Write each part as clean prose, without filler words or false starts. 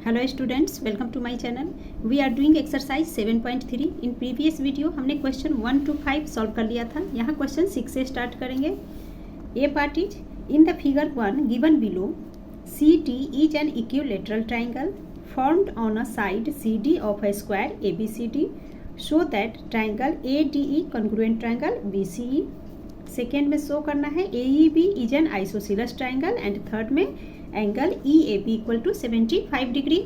Hello students, welcome to my channel. We are doing exercise 7.3। In previous video हमने question 1 to 5 solve कर लिया था। यहाँ question 6 से स्टार्ट करेंगे। A part is in the figure 1 given below C D is an equilateral triangle formed on a side C D of a square A B C D show that triangle A D E congruent triangle B C E. Second में show करना है A E B is an isosceles triangle and third में angle E A B equal to 75 degree.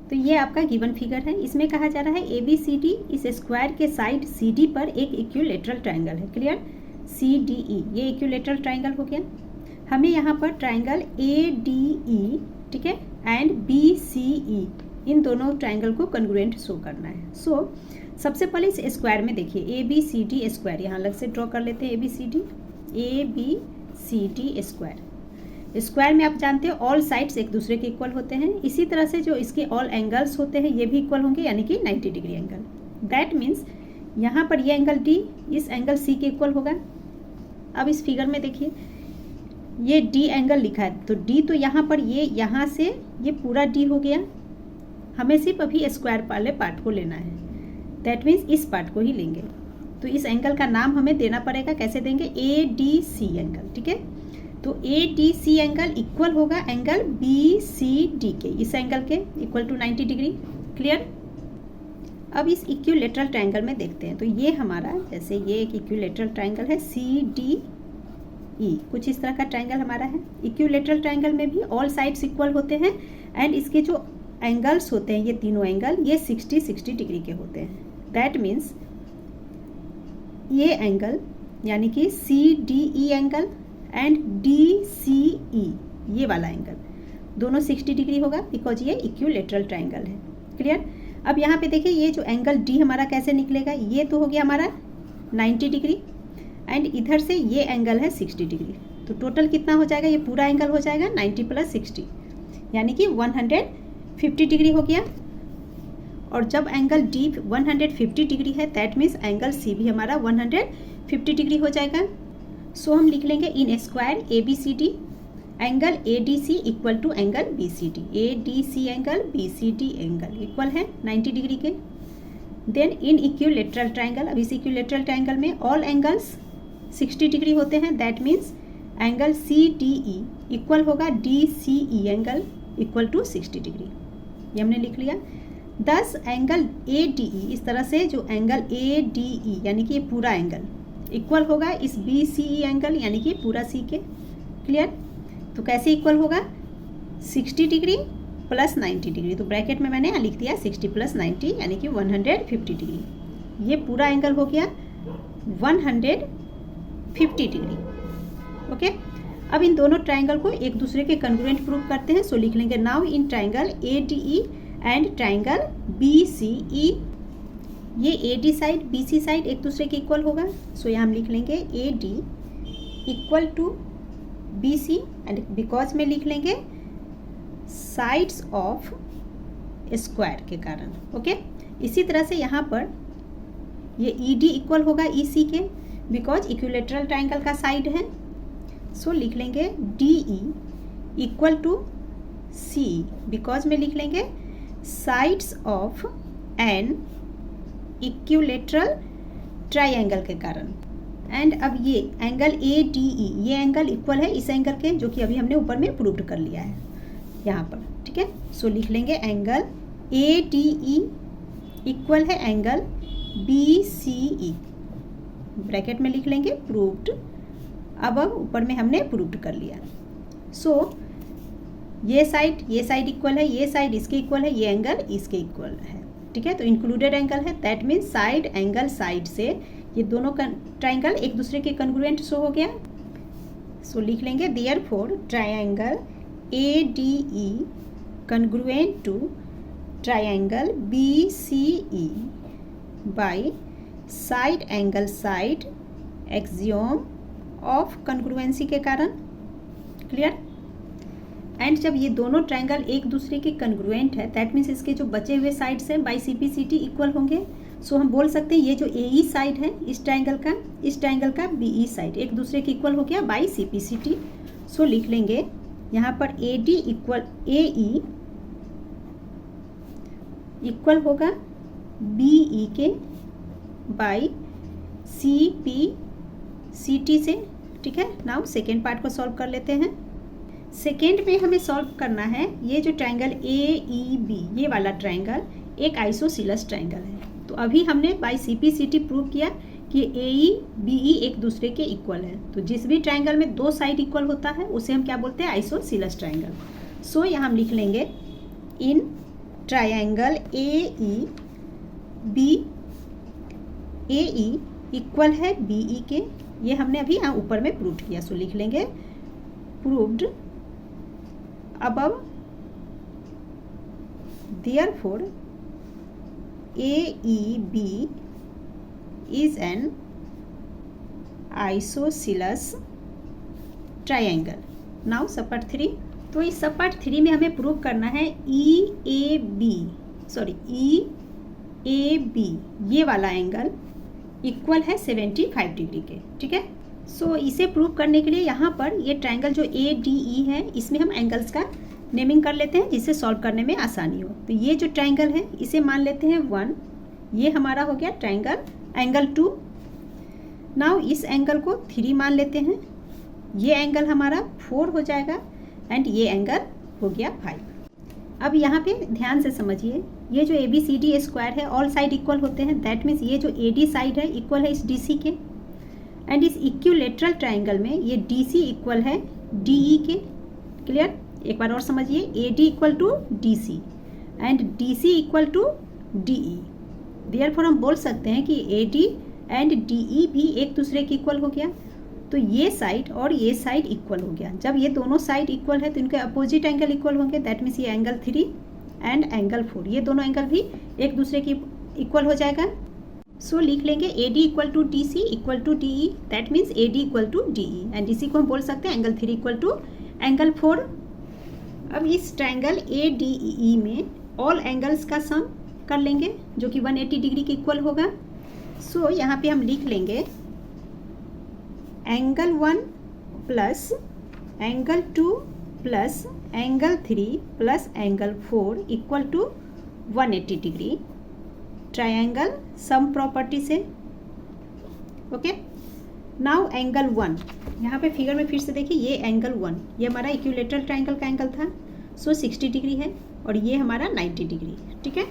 तो ये आपका given figure है। इसमें कहा जा रहा है ए बी सी डी इस स्क्वायर के साइड सी डी पर एक इक्विलेटरल ट्राइंगल है। क्लियर? सी डी ई ये इक्विलेटरल ट्राइंगल हो गया। हमें यहाँ पर ट्राइंगल ए डी ई, ठीक है, एंड बी सी ई इन दोनों ट्राइंगल को कॉन्ग्रुएंट शो करना है। सो सबसे पहले इस स्क्वायर में देखिए A B C D square यहाँ अलग से ड्रॉ कर लेते हैं। A B C D square square में आप जानते हो ऑल साइड्स एक दूसरे के इक्वल होते हैं। इसी तरह से जो इसके ऑल एंगल्स होते हैं ये भी इक्वल होंगे, यानी कि 90 डिग्री एंगल। दैट मीन्स यहाँ पर ये एंगल डी इस एंगल सी के इक्वल होगा। अब इस फिगर में देखिए ये डी एंगल लिखा है, तो डी तो यहाँ पर ये यहाँ से ये पूरा डी हो गया। हमें सिर्फ अभी स्क्वायर वाले पार्ट को लेना है। दैट मीन्स इस पार्ट को ही लेंगे। तो इस एंगल का नाम हमें देना पड़ेगा। कैसे देंगे? A D C angle. ठीक है, तो A D C angle equal होगा एंगल बी सी डी के, इस एंगल के इक्वल टू 90 डिग्री। क्लियर? अब इस इक्विलेटरल ट्रायंगल में देखते हैं। तो ये हमारा जैसे ये एक इक्विलेटरल ट्रायंगल है सी डी ई, कुछ इस तरह का ट्रायंगल हमारा है। इक्विलेटरल ट्रायंगल में भी ऑल साइड्स इक्वल होते हैं एंड इसके जो एंगल्स होते हैं ये तीनों एंगल ये 60 डिग्री के होते हैं। दैट मीन्स ये एंगल यानी कि C D E angle and D C E ये वाला एंगल दोनों 60 डिग्री होगा, बिकॉज ये इक्विलेटरल ट्राइंगल है। क्लियर? अब यहाँ पे देखिए ये जो एंगल डी हमारा कैसे निकलेगा, ये तो हो गया हमारा 90 डिग्री एंड इधर से ये एंगल है 60 डिग्री। तो टोटल कितना हो जाएगा? ये पूरा एंगल हो जाएगा 90 + 60 यानी कि 150 डिग्री हो गया। और जब एंगल डी 150 डिग्री है दैट मीन्स एंगल सी भी हमारा 150 डिग्री हो जाएगा। सो हम लिख लेंगे in square A B C D angle A D C equal to angle B C D. A D C angle B C D angle equal है 90 degree के। Then in equilateral triangle, अब इस equilateral triangle में all angles 60 degree होते हैं। That means angle C D E equal होगा D C E angle equal to 60 degree. ये हमने लिख लिया। 10 एंगल ए डी ई, इस तरह से जो एंगल ए डी ई यानी कि ये पूरा एंगल इक्वल होगा इस बी सी ई एंगल यानी कि पूरा सी के। क्लियर? तो कैसे इक्वल होगा? 60 डिग्री + 90 डिग्री। तो ब्रैकेट में मैंने लिख दिया 60 + 90 यानी कि 150 डिग्री। ये पूरा एंगल हो गया 150 डिग्री। ओके, अब इन दोनों ट्राइंगल को एक दूसरे के कॉन्ग्रुएंट प्रूव करते हैं। सो लिख लेंगे now in triangle A D E and triangle B C E, ये A D side B C side एक दूसरे के इक्वल होगा। सो यहाँ हम लिख लेंगे A D equal to B C and because में लिख लेंगे साइड्स ऑफ स्क्वायर के कारण। ओके, इसी तरह से यहाँ पर ये ई डी इक्वल होगा ई सी के, बिकॉज इक्विलेटरल ट्राइंगल का साइड है। सो लिख लेंगे D E equal to C, because में लिख लेंगे sides of an equilateral triangle के कारण। एंड अब ये एंगल ए डी ई ये एंगल इक्वल है इस एंगल के, जो कि अभी हमने ऊपर में प्रूव्ड कर लिया है यहाँ पर। ठीक है, सो लिख लेंगे angle A D E equal है एंगल बी सी ई, ब्रैकेट में लिख लेंगे प्रूव्ड। अब ऊपर में हमने प्रूव्ड कर लिया। सो ये साइड इक्वल है, ये साइड इसके इक्वल है, ये एंगल इसके इक्वल है। ठीक है, तो इंक्लूडेड एंगल है। That means side angle side से ये दोनों ट्राइंगल एक दूसरे के कॉन्ग्रुएंट शो हो गया। सो लिख लेंगे therefore triangle A D E congruent to triangle B C E by side angle side axiom of congruency के कारण। क्लियर? एंड जब ये दोनों ट्रायंगल एक दूसरे के कॉन्ग्रुएंट है दैट मीन्स इसके जो बचे हुए साइड्स हैं by C P C T equal होंगे। सो हम बोल सकते हैं ये जो ए ई साइड है इस ट्रायंगल का बी ई साइड एक दूसरे के इक्वल हो गया by C P C T. So लिख लेंगे यहाँ पर A D equal A E equal होगा BE के बाई CPCT से। ठीक है, नाउ सेकेंड पार्ट को सॉल्व कर लेते हैं। सेकेंड में हमें सॉल्व करना है ये जो ट्रायंगल AEB, ये वाला ट्रायंगल एक आइसोसीलस ट्रायंगल है। तो अभी हमने बाई CPCT प्रूव किया कि AE-BE एक दूसरे के इक्वल है। तो जिस भी ट्रायंगल में दो साइड इक्वल होता है उसे हम क्या बोलते हैं? आइसोसीलस ट्रायंगल। सो यहाँ हम लिख लेंगे इन ट्रायंगल AE इक्वल है BE के। ये हमने अभी यहाँ ऊपर में प्रूव किया। सो लिख लेंगे proved above, therefore AEB is an isosceles triangle. Now सब 3। तो इस सब 3 में हमें प्रूव करना है EAB ये वाला एंगल इक्वल है 75 डिग्री के। ठीक है, सो इसे प्रूव करने के लिए यहाँ पर ये ट्रायंगल जो ADE है इसमें हम एंगल्स का नेमिंग कर लेते हैं जिससे सॉल्व करने में आसानी हो। तो ये जो ट्रायंगल है इसे मान लेते हैं 1, ये हमारा हो गया ट्रायंगल एंगल 2। नाउ इस एंगल को 3 मान लेते हैं, ये एंगल हमारा 4 हो जाएगा एंड ये एंगल हो गया 5। अब यहाँ पे ध्यान से समझिए, ये जो ABCD स्क्वायर है ऑल साइड इक्वल होते हैं। दैट मीन्स ये जो AD साइड है इक्वल है इस DC के, एंड इस इक्विलेटरल ट्रायंगल में ये DC इक्वल है DE के। क्लियर? एक बार और समझिए, AD equal to DC and DC equal to DE। Therefore हम बोल सकते हैं कि AD एंड DE भी एक दूसरे के इक्वल हो गया। तो ये साइड और ये साइड इक्वल हो गया। जब ये दोनों साइड इक्वल है तो इनके अपोजिट एंगल इक्वल होंगे। दैट मीन्स ये एंगल 3 एंड एंगल 4, ये दोनों एंगल भी एक दूसरे की इक्वल हो जाएगा। सो लिख लेंगे AD equal to DC equal to DE। That means AD equal to DE and DC को हम बोल सकते हैं एंगल 3 इक्वल टू एंगल 4। अब इस ट्रायंगल ADE में ऑल एंगल्स का सम कर लेंगे जो कि 180 डिग्री के इक्वल होगा। सो यहाँ पे हम लिख लेंगे angle 1 plus angle 2 plus angle 3 plus angle 4 equal to 180 degree triangle sum property से। ओके, नाउ एंगल 1, यहाँ पे फिगर में फिर से देखिए, ये एंगल 1 ये हमारा इक्विलेटरल ट्रायंगल का एंगल था। सो 60 डिग्री है और ये हमारा 90 डिग्री। ठीक है,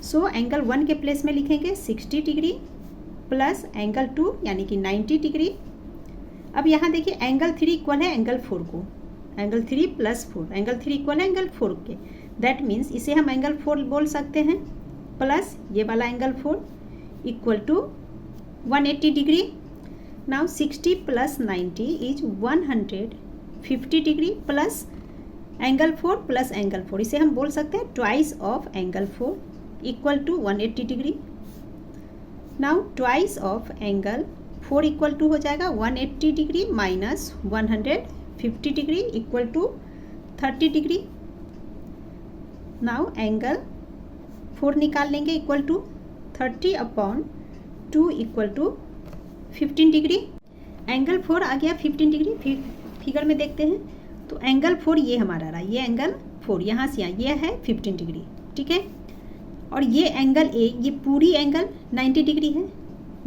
सो एंगल 1 के प्लेस में लिखेंगे 60 डिग्री प्लस एंगल 2 यानी कि 90 डिग्री। अब यहाँ देखिए एंगल 3 इक्वल है एंगल 4 को, एंगल 3 प्लस 4, एंगल 3 इक्वल है एंगल 4 के। दैट मीन्स इसे हम एंगल 4 बोल सकते हैं प्लस ये वाला angle 4 equal to 180 degree. Now 60 plus 90 is 150 degree plus angle 4 plus angle 4, इसे हम बोल सकते हैं twice of angle 4 equal to 180 degree. Now twice of angle 4 equal to हो जाएगा 180 degree minus 150 degree equal to 30 degree. Now angle 4 निकाल लेंगे equal to 30 upon 2 equal to 15 degree. Angle 4 आ गया 15 डिग्री। फिगर में देखते हैं तो एंगल 4 ये हमारा रहा, ये एंगल 4 यहाँ से यहाँ ये है 15 डिग्री। ठीक है, और ये एंगल A ये पूरी एंगल 90 डिग्री है।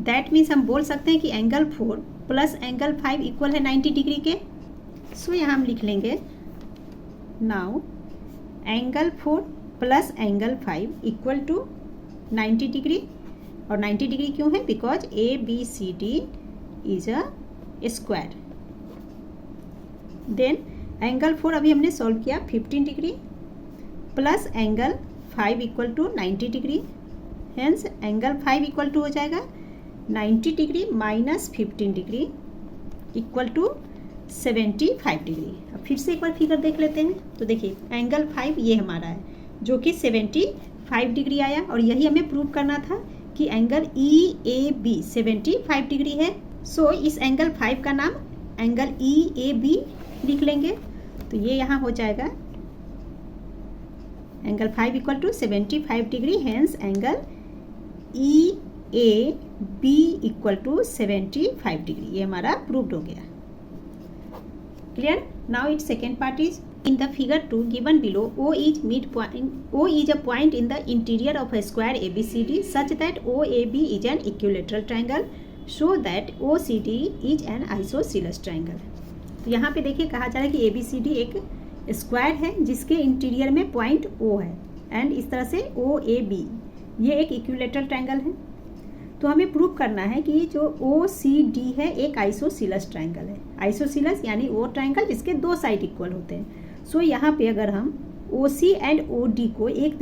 दैट मीन्स हम बोल सकते हैं कि एंगल 4 प्लस एंगल 5 इक्वल है 90 डिग्री के। सो यहाँ हम लिख लेंगे now angle 4 plus angle 5 equal to 90 degree. और 90 डिग्री क्यों है? Because ABCD is a square. Then angle 4 अभी हमने सॉल्व किया 15 degree plus angle 5 equal to 90 degree. Hence angle 5 equal to हो जाएगा 90 degree minus 15 degree equal to 75 degree. अब फिर से एक बार फिगर देख लेते हैं तो देखिए एंगल 5 ये हमारा है जो कि 75 डिग्री आया, और यही हमें प्रूव करना था कि एंगल EAB 75 डिग्री है। सो इस एंगल 5 का नाम एंगल EAB लिख लेंगे। तो ये यहाँ हो जाएगा angle 5 equal to 75 degree. Hence angle EAB equal to 75 degree, ये हमारा प्रूव्ड हो गया। Clear? Now it's second part is In the figure 2 given below, O is a point in the interior of a square ABCD such that OAB is an equilateral triangle. Show that OCD is an isosceles triangle. तो यहाँ पे देखिए कहा जा रहा है कि ABCD एक स्क्वायर है जिसके इंटीरियर में पॉइंट O है एंड इस तरह से OAB ये एक इक्विलेटरल ट्रायंगल है। तो हमें प्रूव करना है कि जो OCD है एक आइसोसीलस ट्रायंगल है। आइसोसीलस यानी वो ट्रायंगल जिसके दो साइड इक्वल होते हैं। सो यहाँ पे अगर हम OC एंड OD को एक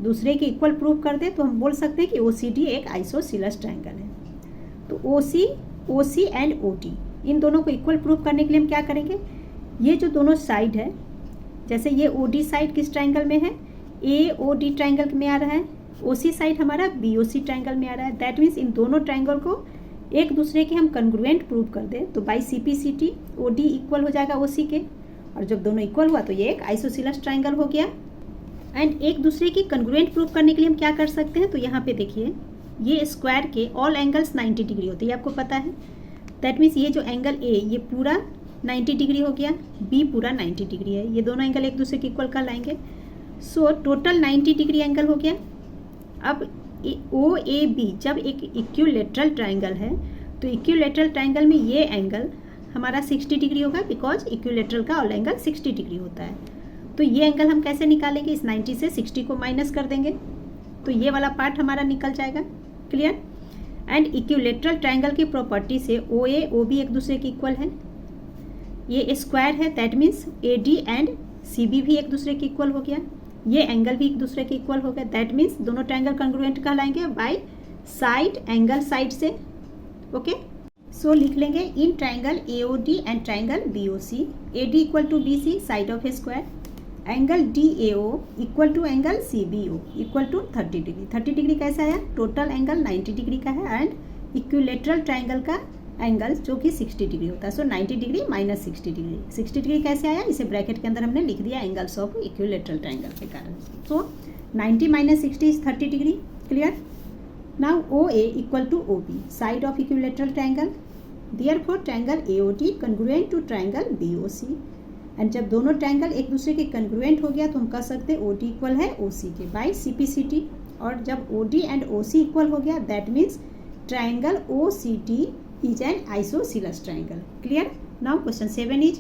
दूसरे के इक्वल प्रूव कर दें तो हम बोल सकते हैं कि OCD एक आइसोसीलस ट्रायंगल है। तो OC एंड OD इन दोनों को इक्वल प्रूव करने के लिए हम क्या करेंगे, ये जो दोनों साइड है, जैसे ये OD साइड किस ट्रायंगल में है, AOD ट्रायंगल में आ रहा है, OC साइड हमारा BOC ट्रायंगल में आ रहा है। दैट मीन्स इन दोनों ट्रायंगल को एक दूसरे के हम कंग्रुएंट प्रूव कर दें तो बाई CPCT OD इक्वल हो जाएगा OC के, और जब दोनों इक्वल हुआ तो ये एक आइसोसीलस ट्रायंगल हो गया। एंड एक दूसरे की कंग्रुएंट प्रूव करने के लिए हम क्या कर सकते हैं, तो यहाँ पे देखिए ये स्क्वायर के ऑल एंगल्स 90 डिग्री होते हैं, ये आपको पता है। दैट मीन्स ये जो एंगल A ये पूरा 90 डिग्री हो गया, B पूरा 90 डिग्री है, ये दोनों एंगल एक दूसरे के इक्वल कर लाएंगे। सो टोटल 90 डिग्री एंगल हो गया। अब OAB जब एक इक्विलेटरल ट्रायंगल है तो इक्विलेटरल ट्रायंगल में ये एंगल हमारा 60 डिग्री होगा, बिकॉज इक्विलेटरल का ऑल एंगल 60 डिग्री होता है। तो ये एंगल हम कैसे निकालेंगे, इस 90 से 60 को माइनस कर देंगे तो ये वाला पार्ट हमारा निकल जाएगा। क्लियर। एंड इक्विलेटरल ट्रायंगल की प्रॉपर्टी से OA OB एक दूसरे के इक्वल है, ये स्क्वायर है, that means AD and CB भी एक दूसरे के इक्वल हो गया, ये एंगल भी एक दूसरे के इक्वल हो गया। दैट मीन्स दोनों ट्रायंगल कंग्रुएंट कहलाएंगे बाय साइड, एंगल साइड से। ओके, सो लिख लेंगे in triangle AOD and triangle BOC, AD equal to BC side of a square, angle DAO equal to angle CBO equal to 30 degree. 30 degree कैसा है, total angle 90 degree का है and equilateral triangle का angle जो कि 60 degree होता है। So 90 degree minus 60 degree. 60 degree कैसे आया, इसे ब्रैकेट के अंदर हमने लिख दिया एंगल्स ऑफ इक्विलेटरल ट्रायंगल के कारण। So 90 minus 60 is 30 degree. Clear. Now OA equal to OB side of equilateral triangle, therefore triangle AOD congruent to triangle BOC। And जब दोनों ट्रायंगल एक दूसरे के कंग्रुएंट हो गया तो हम कह सकते हैं OD इक्वल है OC के बाय CPCT। और जब OD एंड OC इक्वल हो गया that means triangle OCD is an isosceles triangle. Clear? Now question 7 is,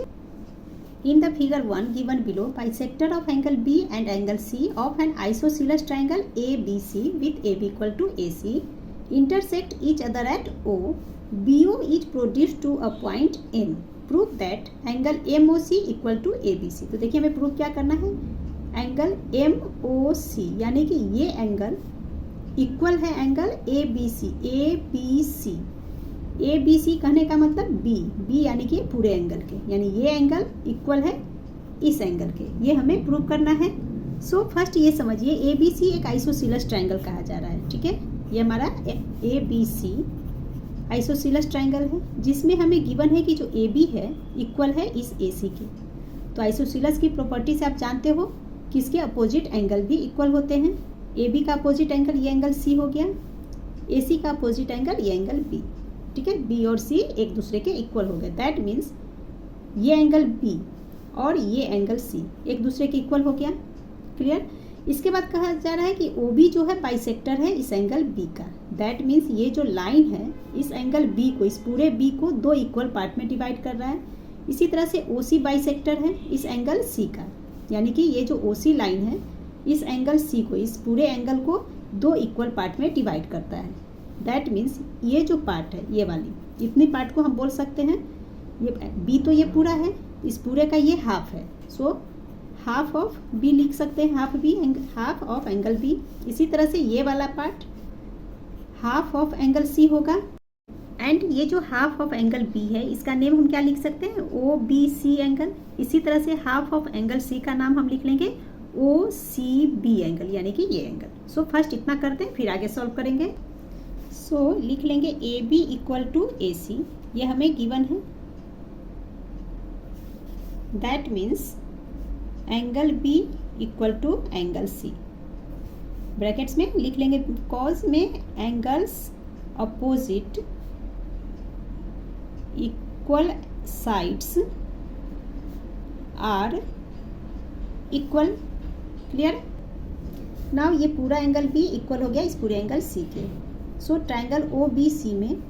in the figure 1 given below, bisector of angle B and angle C of an isosceles triangle ABC with AB equal to AC intersect each other at O. BO is produced to a point M. Prove that angle MOC equal to ABC. तो देखिए हमें prove क्या करना है, angle MOC यानी कि ये angle equal है एंगल ABC कहने का मतलब B यानी कि पूरे एंगल के, यानी ये एंगल इक्वल है इस एंगल के, ये हमें प्रूव करना है। सो फर्स्ट ये समझिए ABC एक आइसोसीलस ट्रायंगल कहा जा रहा है। ठीक है, ये हमारा ABC आइसोसीलस ट्रायंगल है जिसमें हमें गिवन है कि जो AB है इक्वल है इस AC के। तो आइसोसीलस की प्रॉपर्टी से आप जानते हो कि इसके अपोजिट एंगल भी इक्वल होते हैं। AB का अपोजिट एंगल ये एंगल C हो गया, AC का अपोजिट एंगल ये एंगल B। ठीक है, B और C एक दूसरे के इक्वल हो गए। दैट मीन्स ये एंगल B और ये एंगल C एक दूसरे के इक्वल हो गया। क्लियर। इसके बाद कहा जा रहा है कि OB जो है बाइसेक्टर है इस एंगल B का। दैट मीन्स ये जो लाइन है इस एंगल B को, इस पूरे B को दो इक्वल पार्ट में डिवाइड कर रहा है। इसी तरह से OC बाइसेक्टर है इस एंगल C का, यानी कि ये जो OC लाइन है इस एंगल C को, इस पूरे एंगल को दो इक्वल पार्ट में डिवाइड करता है। दैट मीन्स ये जो पार्ट है ये वाली, इतनी पार्ट को हम बोल सकते हैं ये B तो ये पूरा है, इस पूरे का ये हाफ है। सो हाफ ऑफ B लिख सकते हैं, हाफ ऑफ एंगल B। इसी तरह से ये वाला part half of angle C होगा। एंड ये जो हाफ ऑफ एंगल B है इसका नेम हम क्या लिख सकते हैं, OBC एंगल। इसी तरह से हाफ ऑफ एंगल C का नाम हम लिख लेंगे OCB एंगल, यानी कि ये एंगल। सो फर्स्ट इतना करते हैं फिर आगे सॉल्व करेंगे। सो लिख लेंगे AB इक्वल टू AC, ये हमें गिवन है। That means angle B equal to angle C। Brackets में लिख लेंगे कॉज में angles opposite equal sides are equal. Clear. Now ये पूरा एंगल बी इक्वल हो गया इस पूरे एंगल सी के। सो ट्रायंगल ओ बी सी में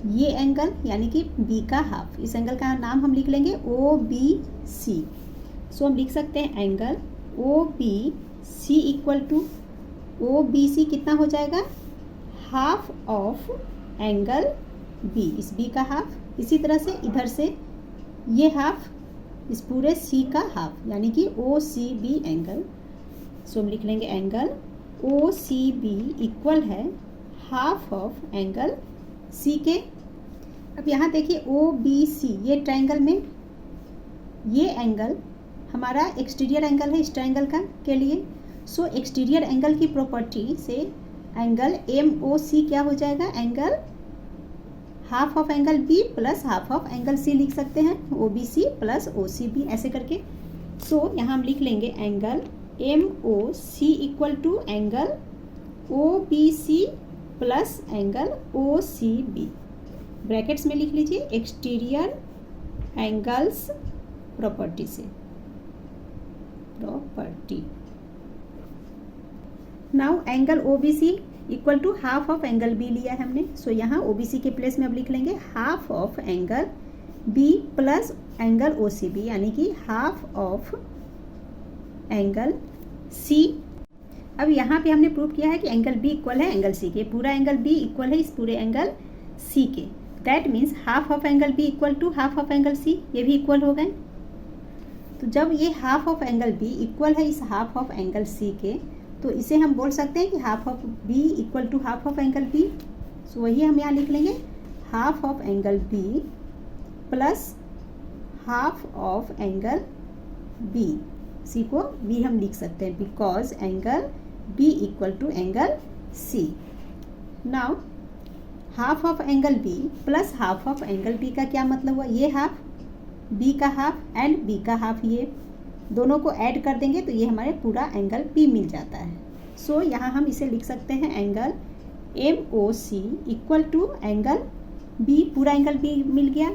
ये एंगल यानी कि बी का हाफ, इस एंगल का नाम हम लिख लेंगे ओ बी सी। सो हम लिख सकते हैं angle O B C equal to O B C कितना हो जाएगा, हाफ ऑफ एंगल बी, इस बी का हाफ। इसी तरह से इधर से ये हाफ इस पूरे सी का हाफ यानी कि ओ सी बी एंगल। सो हम लिख लेंगे angle O C B equal है हाफ ऑफ एंगल सी के। अब यहाँ देखिए ओ बी सी ये ट्रायंगल में ये एंगल हमारा एक्सटीरियर एंगल है इस ट्रायंगल का के लिए। सो एक्सटीरियर एंगल की प्रॉपर्टी से एंगल एम ओ सी क्या हो जाएगा, angle half of angle B plus half of angle C लिख सकते हैं, O B C plus O C B ऐसे करके। सो यहाँ हम लिख लेंगे angle M O C equal to angle O B C plus angle O C B. Brackets में लिख लीजिए एक्सटीरियर एंगल्स प्रॉपर्टी से, property. Now angle O B C equal to half of angle B लिया है हमने। सो यहाँ ओ B सी के place में अब लिख लेंगे half of angle B plus angle O C B यानी कि हाफ ऑफ एंगल सी। अब यहाँ पे हमने प्रूव किया है कि एंगल बी इक्वल है एंगल सी के, पूरा एंगल बी इक्वल है इस पूरे एंगल सी के। That means half of angle B equal to half of angle C, ये भी इक्वल हो गए। तो जब ये half of angle B equal है इस हाफ ऑफ एंगल सी के, तो इसे हम बोल सकते हैं कि half of B equal to half of angle B. So वही हम यहाँ लिख लेंगे half of angle B plus half of angle B. C को बी हम लिख सकते हैं because angle B equal to angle C. Now half of angle B plus half of angle B का क्या मतलब हुआ, ये हाफ बी का हाफ एंड बी का हाफ, ये दोनों को ऐड कर देंगे तो ये हमारे पूरा एंगल बी मिल जाता है। सो यहाँ हम इसे लिख सकते हैं angle M O C equal to angle B, पूरा एंगल बी मिल गया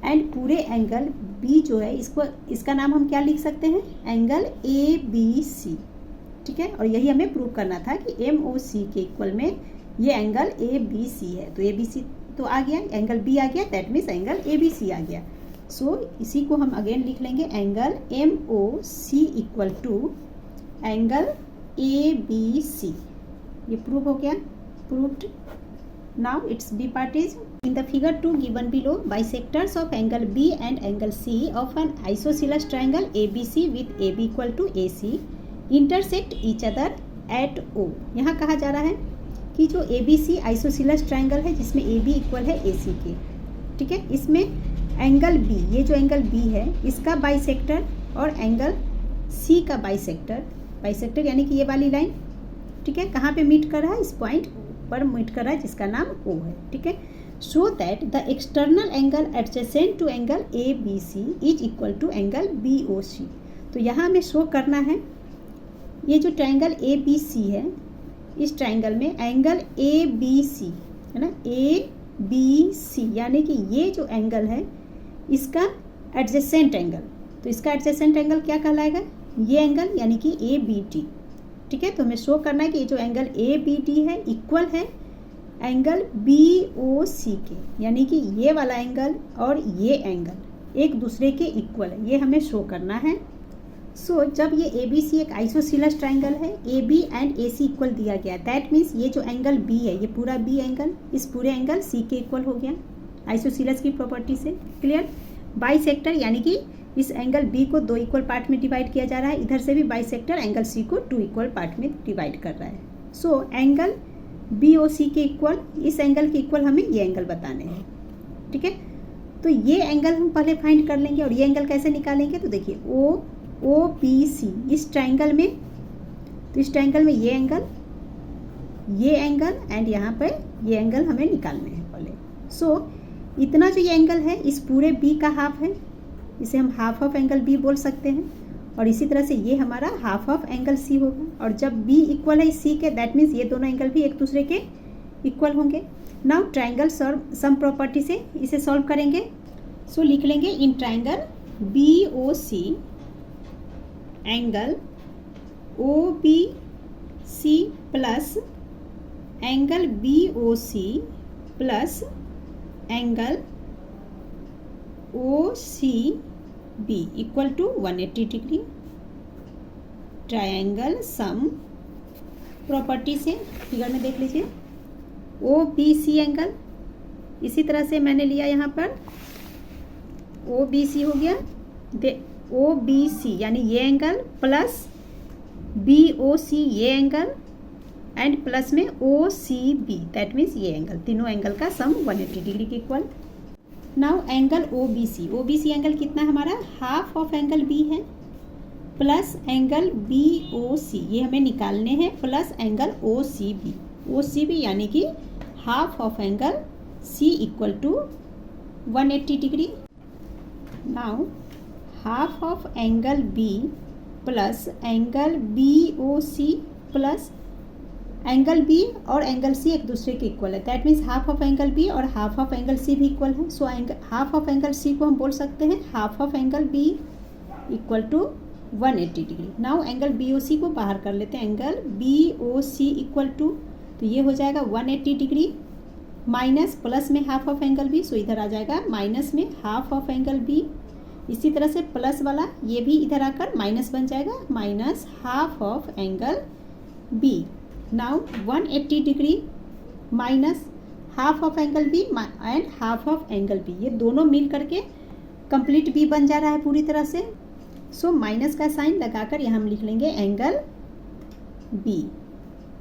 एंड पूरे एंगल बी जो है इसको इसका नाम हम क्या लिख सकते हैं, एंगल ए बी सी। ठीक है, और यही हमें प्रूव करना था कि एम ओ सी के इक्वल में ये एंगल ए बी सी है। तो ए बी सी तो आ गया, एंगल बी आ गया, that means angle A B C आ गया। सो इसी को हम अगेन लिख लेंगे angle M O C equal to angle A B C. ये प्रूव हो गया, proved. Now it's B part is in the figure 2 given below, bisectors of angle B and angle C of an isosceles triangle ABC with AB equal to AC intersect each other at O। यहाँ कहा जा रहा है कि जो ABC isosceles triangle है जिसमें AB equal है AC के, ठीक है, इसमें एंगल B, ये जो एंगल B है इसका बाइसेक्टर और एंगल C का बाइसेक्टर, बाइसेक्टर यानी कि ये वाली लाइन, ठीक है, कहाँ पे मीट कर रहा है, इस पॉइंट पर मीट कर रहा है जिसका नाम O है। ठीक है, so that the external angle adjacent to angle ABC is equal to angle BOC। तो यहाँ हमें शो करना है ये जो ट्रायंगल ABC है इस ट्रायंगल में एंगल ABC है ना, ABC यानी कि ये जो एंगल है इसका एडजेसेंट एंगल, तो इसका एडजेसेंट एंगल क्या कहलाएगा, ये एंगल यानी कि ABD। ठीक है, तो हमें शो करना है कि ये जो एंगल ABD है इक्वल है एंगल BOC के, यानी कि ये वाला एंगल और ये एंगल एक दूसरे के इक्वल है, ये हमें शो करना है। सो जब ये ABC एक आइसोसिलस ट्रायंगल है, AB एंड AC इक्वल दिया गया, दैट मीन्स ये जो एंगल B है ये पूरा B एंगल इस पूरे एंगल C के इक्वल हो गया आइसोसिलस की प्रॉपर्टी से। क्लियर। बाइसेक्टर यानी कि इस एंगल B को 2 इक्वल पार्ट में डिवाइड किया जा रहा है, इधर से भी बाइसेक्टर एंगल C को 2 इक्वल पार्ट में डिवाइड कर रहा है। सो एंगल BOC के इक्वल, इस एंगल के इक्वल हमें ये एंगल बताने हैं। ठीक है, तो ये एंगल हम पहले फाइंड कर लेंगे और ये एंगल कैसे निकालेंगे, तो देखिए OBC इस ट्रायंगल में, तो इस ट्रायंगल में ये एंगल एंड यहाँ पर ये एंगल हमें निकालने हैं पहले। सो इतना जो ये एंगल है इस पूरे B का हाफ है, इसे हम हाफ ऑफ एंगल B बोल सकते हैं, और इसी तरह से ये हमारा हाफ ऑफ एंगल C होगा। और जब B इक्वल है C के, दैट मीन्स ये दोनों एंगल भी एक दूसरे के इक्वल होंगे। नाउ ट्रायंगल सम प्रॉपर्टी से इसे सॉल्व करेंगे। सो लिख लेंगे in triangle BOC angle O B C plus angle B O C plus angle O C B equal to 180 degree. Triangle sum property से फिगर में देख लीजिए, ओ बी सी एंगल, इसी तरह से मैंने लिया यहाँ पर ओ बी सी हो गया, ओ बी सी यानी ये angle plus B O C ये एंगल एंड प्लस में O C B that means ये एंगल, तीनों एंगल का सम 180 डिग्री के equal. Now angle O B C angle कितना हमारा, हाफ ऑफ एंगल बी है plus angle B O C, ये हमें निकालने हैं, plus angle O C B यानी कि half of angle C equal to 180 degree. Now half of angle B plus angle B O C plus angle B और angle C एक दूसरे के इक्वल है, that means half of angle B और half of angle C भी equal है। So half of angle C को हम बोल सकते हैं half of angle B equal to 180 degree. Now angle B O C को बाहर कर लेते हैं, angle B O C equal to, तो ये हो जाएगा 180 डिग्री माइनस प्लस में हाफ ऑफ एंगल बी, सो इधर आ जाएगा माइनस में हाफ ऑफ एंगल बी, इसी तरह से प्लस वाला ये भी इधर आकर माइनस बन जाएगा, minus half of angle B. Now 180 degree minus half of angle B and half of angle B, ये दोनों मिल करके कंप्लीट बी बन जा रहा है पूरी तरह से। सो माइनस का साइन लगाकर यहाँ हम लिख लेंगे एंगल बी,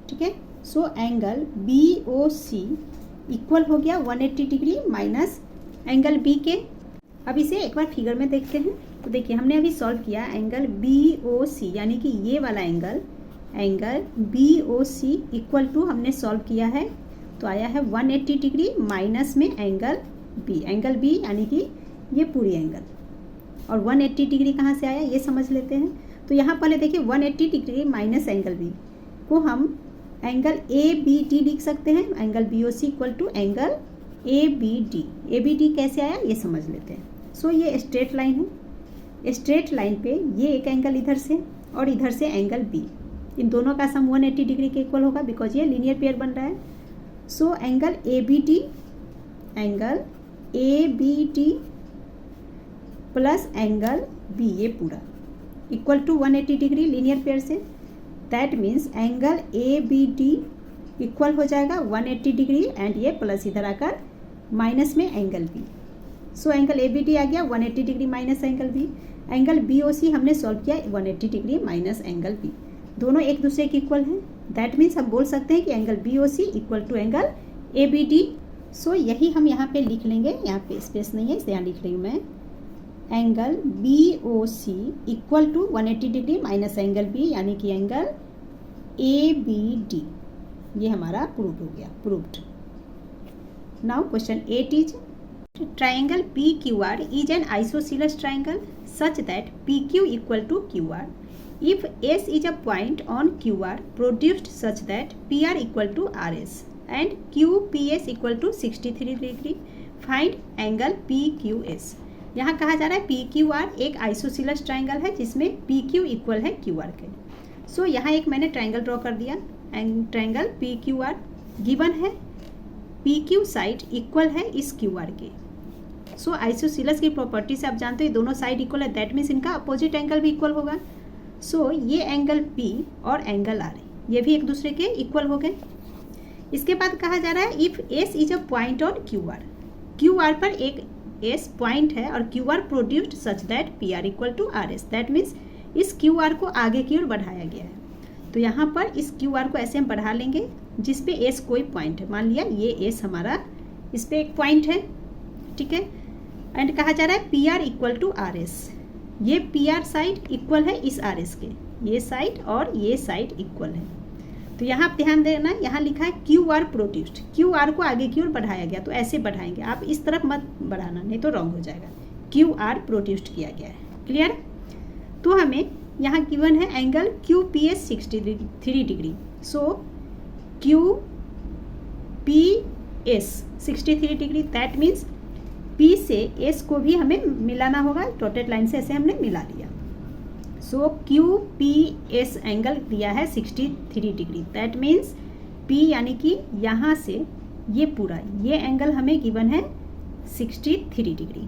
ठीक है। So angle B O C equal हो गया 180 डिग्री माइनस एंगल बी के। अब इसे एक बार फिगर में देखते हैं, तो देखिए हमने अभी सॉल्व किया एंगल बी ओ सी यानी कि ये वाला angle B O C equal to हमने सॉल्व किया है, तो आया है 180 डिग्री माइनस में एंगल बी यानी कि ये पूरी एंगल, और 180 डिग्री कहाँ से आया ये समझ लेते हैं। तो यहाँ पहले देखिए 180 डिग्री माइनस एंगल बी को हम एंगल ए बी डी लिख सकते हैं, angle B O C equal to angle A B D कैसे आया ये समझ लेते हैं। सो ये स्ट्रेट लाइन है, स्ट्रेट लाइन पे ये एक एंगल इधर से और इधर से एंगल बी, इन दोनों का सम 180 डिग्री के इक्वल होगा बिकॉज ये लीनियर पेयर बन रहा है। So angle A B D plus angle B ये पूरा equal to 180 degree linear pair से, that means angle A B D equal हो जाएगा 180 डिग्री एंड ये प्लस इधर आकर माइनस में angle B. So angle A B D आ गया 180 degree minus angle B. Angle B O C हमने सॉल्व किया 180 डिग्री माइनस एंगल बी, दोनों एक दूसरे के इक्वल हैं, दैट मीन्स हम बोल सकते हैं कि angle B O C equal to angle A B D. So यही हम यहाँ पे लिख लेंगे, यहाँ पे स्पेस नहीं है इसलिए यहाँ लिख रही हूँ मैं, angle B O C equal to 180 degree minus angle B यानी कि एंगल ए बी डी, ये हमारा प्रूव हो गया, proved. Now question 8 is triangle P Q R is an isosceles triangle such that P Q equal to Q R if S is a point on QR produced such that PR equal to RS and QPS equal to 63 degree, find angle PQS। यहाँ कहा जा रहा है PQR एक isosceles triangle है जिसमें PQ equal है QR के। सो यहाँ एक मैंने ट्राइंगल ड्रॉ कर दिया, ट्राइंगल PQR गिवन है, PQ साइड इक्वल है इस QR के। सो आइसोसेलेस की प्रॉपर्टी से आप जानते हो दोनों साइड इक्वल है, दैट मीन्स इनका अपोजिट एंगल भी इक्वल होगा। सो ये एंगल P और एंगल R ये भी एक दूसरे के इक्वल हो गए। इसके बाद कहा जा रहा है if S is a point on QR पर एक S पॉइंट है और QR produced such that PR equal to RS, that means इस QR को आगे की ओर बढ़ाया गया है। तो यहाँ पर इस QR को ऐसे हम बढ़ा लेंगे जिस पे S कोई पॉइंट है, मान लिया ये S हमारा इस पे एक पॉइंट है, ठीक है। एंड कहा जा रहा है PR इक्वल टू RS, ये PR साइड इक्वल है इस RS के, ये साइड और ये साइड इक्वल है। तो यहाँ आप ध्यान देना, यहाँ लिखा है QR प्रोड्यूस्ड, QR को आगे की ओर बढ़ाया गया, तो ऐसे बढ़ाएंगे आप, इस तरफ मत बढ़ाना नहीं तो रॉन्ग हो जाएगा। QR प्रोड्यूस्ड किया गया है, क्लियर। तो हमें यहाँ गिवन है angle QPS 63 degree, so QPS 63 degree, that means P से S को भी हमें मिलाना होगा, डॉटेड लाइन से ऐसे हमने मिला लिया। सो क्यू पी एस एंगल दिया है 63 डिग्री। दैट मीन्स पी यानी कि यहाँ से ये पूरा ये एंगल हमें गिवन है 63 डिग्री।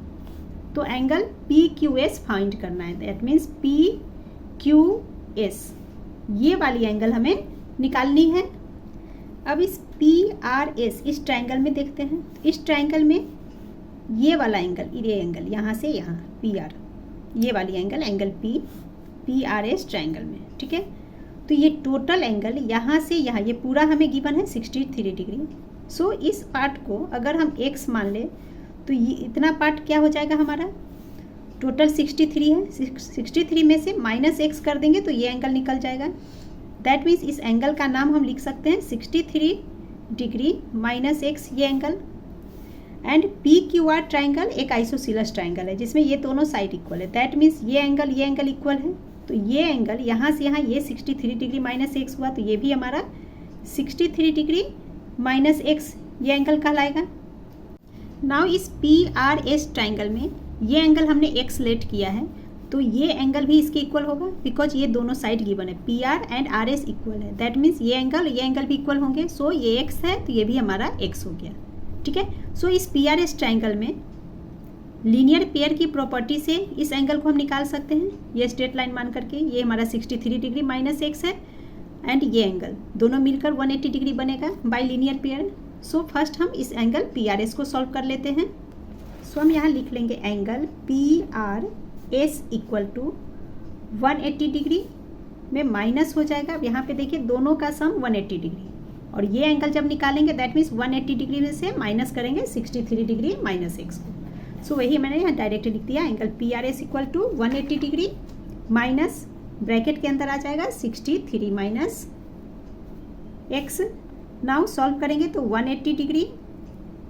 तो angle P Q S find करना है। That means P Q S ये वाली एंगल हमें निकालनी है। अब इस पी आर एस इस ट्रायंगल में देखते हैं। इस ट्रायंगल में ये वाला एंगल, ये एंगल यहाँ से यहाँ पी आर, ये वाली angle, angle P R S triangle में, ठीक है। तो ये टोटल एंगल यहाँ से यहाँ ये पूरा हमें गिवन है 63 डिग्री। सो इस पार्ट को अगर हम x मान ले तो ये इतना पार्ट क्या हो जाएगा हमारा, टोटल 63 है, 63 में से -x कर देंगे तो ये एंगल निकल जाएगा। दैट मीन्स इस एंगल का नाम हम लिख सकते हैं 63 डिग्री -x ये angle. And P Q R triangle एक आइसोसीलस ट्राइंगल है जिसमें ये दोनों साइड इक्वल है। दैट मीन्स ये एंगल इक्वल है। तो ये एंगल यहाँ से यहाँ ये 63 डिग्री -x हुआ तो ये भी हमारा 63 डिग्री -x ये एंगल कहलाएगा। नाउ इस पी आर एस ट्राइंगल में ये एंगल हमने x लेट किया है तो ये एंगल भी इसके इक्वल होगा बिकॉज ये दोनों साइड गिवन है, P R and are S equal है। दैट मीन्स ये एंगल भी इक्वल होंगे। सो ये x है तो ये भी हमारा x हो गया, ठीक है। सो इस पी आर एस ट्राइंगल में लीनियर पेयर की प्रॉपर्टी से इस एंगल को हम निकाल सकते हैं, ये स्ट्रेट लाइन मान करके। ये हमारा 63 डिग्री -x है एंड ये एंगल दोनों मिलकर 180 डिग्री बनेगा by linear pair. So first हम इस एंगल पी आर एस को सॉल्व कर लेते हैं। सो हम यहाँ लिख लेंगे angle P R S equal to 180 degree में माइनस हो जाएगा। अब यहाँ पे देखिए दोनों का सम 180 डिग्री और ये एंगल जब निकालेंगे दैट मीन्स 180 डिग्री में से माइनस करेंगे 63 डिग्री -x को। सो वही मैंने यहाँ डायरेक्ट लिख दिया, angle P R S equal to 180 degree minus bracket के अंदर आ जाएगा 63 -x। नाउ सॉल्व करेंगे तो 180 डिग्री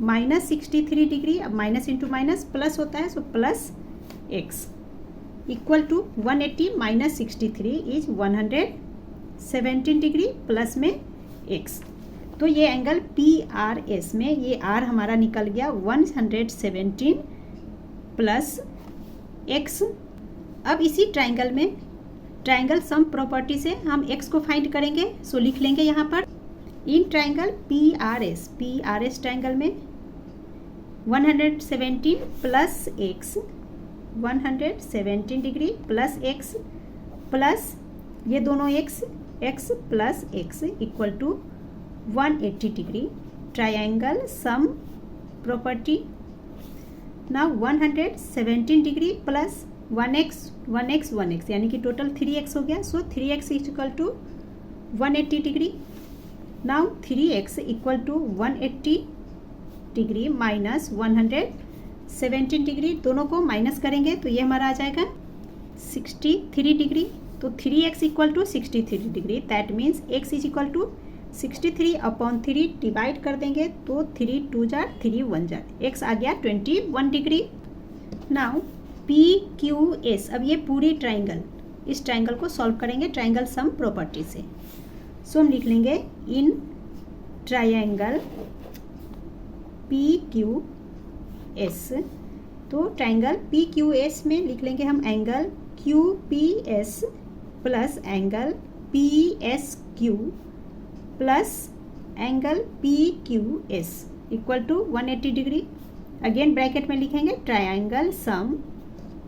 -63 डिग्री, अब माइनस इंटू माइनस प्लस होता है, so plus x equal to 180 -63 is 117 degree plus में x। तो ये एंगल पी आर एस में ये r हमारा निकल गया 117 प्लस x। अब इसी ट्राइंगल में ट्राइंगल सम प्रॉपर्टी से हम x को फाइंड करेंगे। सो लिख लेंगे यहाँ पर in triangle P R S triangle में 117 plus x 117 degree plus x plus ये दोनों x plus x equal to 180 degree triangle sum property. Now 117 degree plus 1x यानी कि टोटल 3x हो गया। So 3x equal to 180 degree. Now 3x equal to 180 degree minus 117 degree, दोनों को minus करेंगे तो ये हमारा आ जाएगा 63 डिग्री। तो 3x equal to 63 degree. That means x is equal to 63/3 divide कर देंगे तो 3 2 जार 3 1 जार, x आ गया 21 degree. Now P Q S, अब ये पूरी ट्राइंगल, इस ट्राइंगल को सॉल्व करेंगे ट्राइंगल सम प्रॉपर्टी से। सो हम लिख लेंगे in triangle P Q S. तो ट्रायंगल पी क्यू एस में लिख लेंगे हम angle Q P S plus angle P S Q plus angle P Q S equal to 180 degree. Again bracket में लिखेंगे ट्रायंगल सम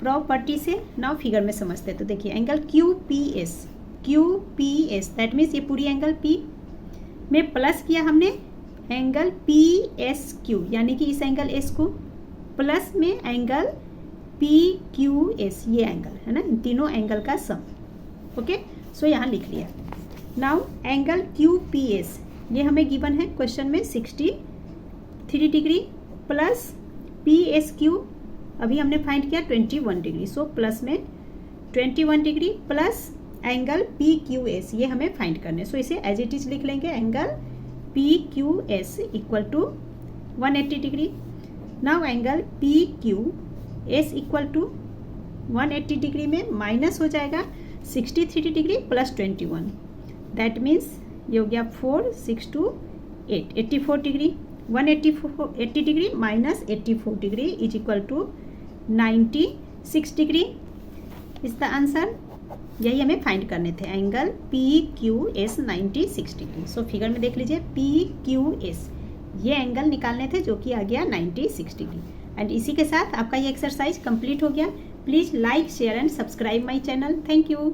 प्रॉपर्टी से। Now figure में समझते हैं। तो देखिए angle Q P S that means ये पूरी एंगल P में प्लस किया हमने एंगल पी एस क्यू यानी कि इस एंगल S को, प्लस में एंगल पी क्यू एस ये एंगल है ना, इन तीनों एंगल का सम। ओके, सो यहाँ लिख लिया। Now angle Q P S ये हमें गिवन है क्वेश्चन में 63 degree plus P S Q अभी हमने फाइंड किया 21 डिग्री। सो प्लस में 21 degree plus angle P Q S ये हमें फाइंड करने। सो इसे एज इट इज लिख लेंगे angle P Q S equal to 180 degree. Now angle P Q S equal to 180 degree में माइनस हो जाएगा 63 डिग्री प्लस 21। दैट मीन्स ये हो गया 4 6 2 8 84 degree. 80 degree minus 84 degree is equal to 96 degree is the answer. यही हमें find करने थे, angle P Q S 96 degree. So figure में देख लीजिए पी क्यू एस, ये एंगल निकालने थे जो कि आ गया 96 डिग्री। एंड इसी के साथ आपका ये एक्सरसाइज कंप्लीट हो गया। Please like share and subscribe my channel. Thank you.